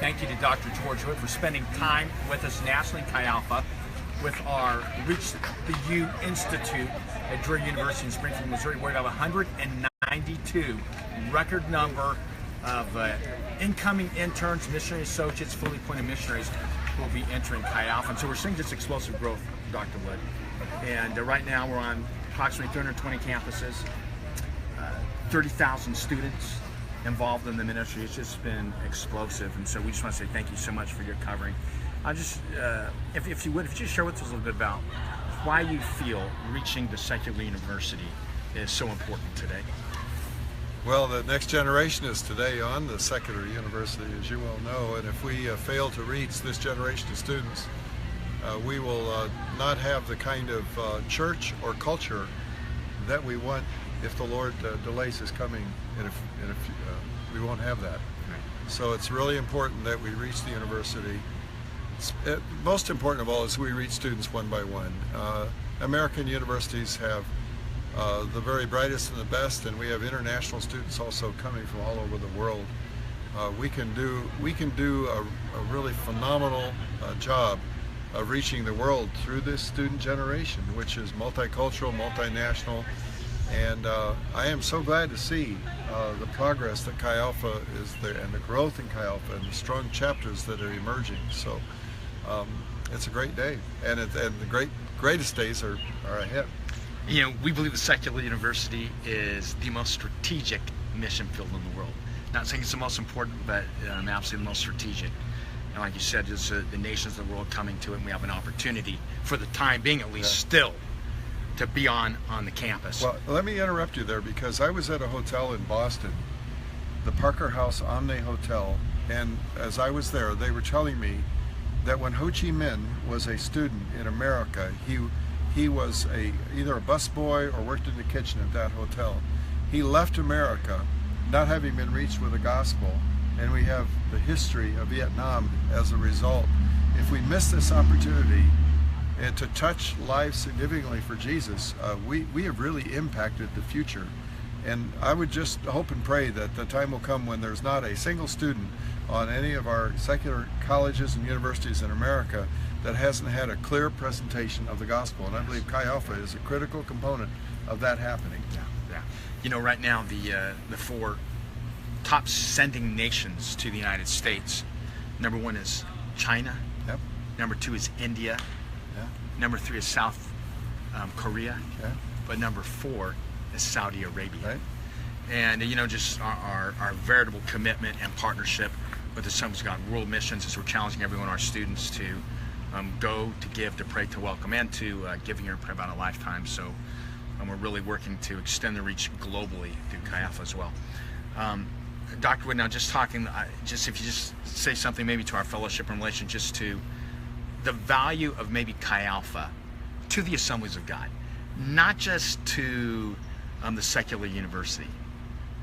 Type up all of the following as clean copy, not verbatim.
Thank you to Dr. George Hood for spending time with us nationally in Chi Alpha with our Reach the U Institute at Drury University in Springfield, Missouri. We're at 192 record number of incoming interns, missionary associates, fully appointed missionaries who will be entering Chi Alpha. And so we're seeing this explosive growth, Dr. Wood. And right now we're on approximately 320 campuses, 30,000 students involved in the ministry. It's just been explosive, and so we just want to say thank you so much for your covering. I just, if you just share with us a little bit about why you feel reaching the secular university is so important today. Well, the next generation is today on the secular university, as you well know, and if we fail to reach this generation of students, we will not have the kind of church or culture that we want if the Lord delays His coming, and if we won't have that. So it's really important that we reach the university. Most important of all is we reach students one by one. American universities have the very brightest and the best, and we have international students also coming from all over the world. We can do a really phenomenal job of reaching the world through this student generation, which is multicultural, multinational. And I am so glad to see the progress that Chi Alpha is there, and the growth in Chi Alpha, and the strong chapters that are emerging. So it's a great day, and the greatest days are ahead. You know, we believe the secular university is the most strategic mission field in the world. Not saying it's the most important, but absolutely the most strategic. And like you said, it's the nations of the world coming to it, and we have an opportunity, for the time being at least, still to be on the campus. Well, let me interrupt you there, because I was at a hotel in Boston, the Parker House Omni Hotel, and as I was there, they were telling me that when Ho Chi Minh was a student in America, he was either a busboy or worked in the kitchen at that hotel. He left America not having been reached with the gospel, and we have the history of Vietnam as a result. If we miss this opportunity and to touch lives significantly for Jesus, we have really impacted the future. And I would just hope and pray that the time will come when there's not a single student on any of our secular colleges and universities in America that hasn't had a clear presentation of the gospel. And I believe Chi Alpha is a critical component of that happening. Yeah. You know, right now the four top sending nations to the United States, number one is China. Yep. Number two is India. Yeah. Number three is South Korea. Okay. But number four is Saudi Arabia. Right. And you know, just our veritable commitment and partnership with the Assemblies of God World Missions, as we're challenging everyone, our students, to go, to give, to pray, to welcome, and to giving your prayer about a lifetime. So we're really working to extend the reach globally through Chi Alpha as well. Dr. Wood, now just talking, if you just say something maybe to our fellowship in relation just to the value of maybe Chi Alpha to the Assemblies of God, not just to the secular university,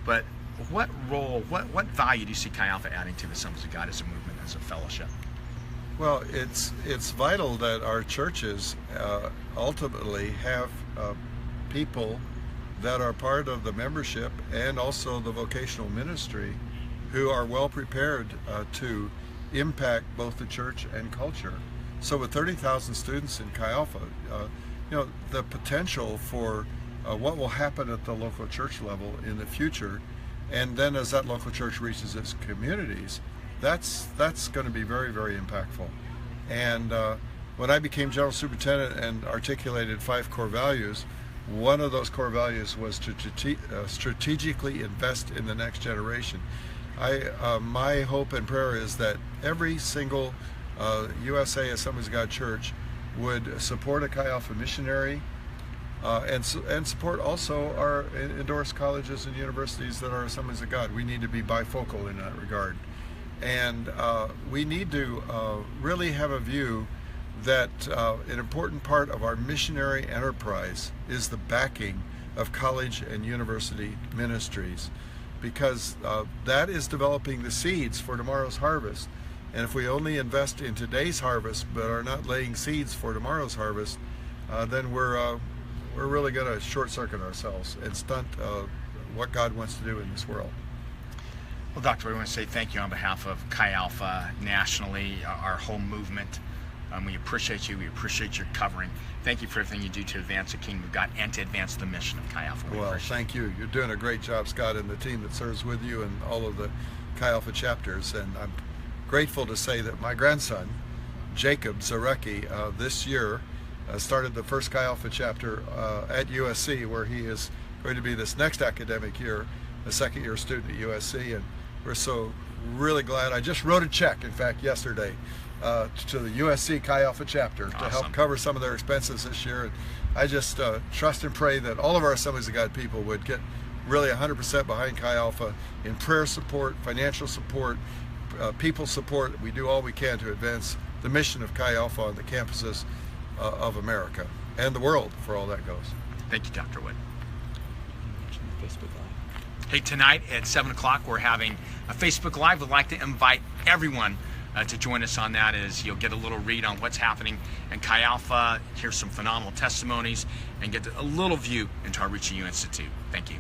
but what role, what value do you see Chi Alpha adding to the Assemblies of God as a movement, as a fellowship? Well, it's vital that our churches ultimately have people that are part of the membership and also the vocational ministry who are well prepared to impact both the church and culture. So with 30,000 students in Chi Alpha, you know, the potential for what will happen at the local church level in the future, and then as that local church reaches its communities, that's going to be very, very impactful. And when I became general superintendent and articulated 5 core values, one of those core values was to strategically invest in the next generation. My hope and prayer is that every single USA Assemblies of God church would support a Chi Alpha missionary, and support also our endorsed colleges and universities that are Assemblies of God. We need to be bifocal in that regard. And we need to really have a view that an important part of our missionary enterprise is the backing of college and university ministries, because that is developing the seeds for tomorrow's harvest. And if we only invest in today's harvest but are not laying seeds for tomorrow's harvest, then we're really going to short circuit ourselves and stunt what God wants to do in this world. Well, Dr. Wade, I want to say thank you on behalf of Chi Alpha nationally, our whole movement. We appreciate you. We appreciate your covering. Thank you for everything you do to advance the kingdom of God and to advance the mission of Chi Alpha. Well, thank you. You're doing a great job, Scott, and the team that serves with you and all of the Chi Alpha chapters. And I'm grateful to say that my grandson, Jacob Zarecki, this year started the first Chi Alpha chapter at USC, where he is going to be this next academic year a second-year student at USC, and we're so really glad. I just wrote a check, in fact, yesterday to the USC Chi Alpha chapter to help cover some of their expenses this year. And I just trust and pray that all of our Assemblies of God people would get really 100% behind Chi Alpha in prayer support, financial support, people support. We do all we can to advance the mission of Chi Alpha on the campuses of America and the world, for all that goes. Thank you, Dr. Wood. Facebook Live. Hey, tonight at 7 o'clock, we're having a Facebook Live. We'd like to invite everyone to join us on that, as you'll get a little read on what's happening in Chi Alpha, hear some phenomenal testimonies, and get a little view into our Reaching You Institute. Thank you.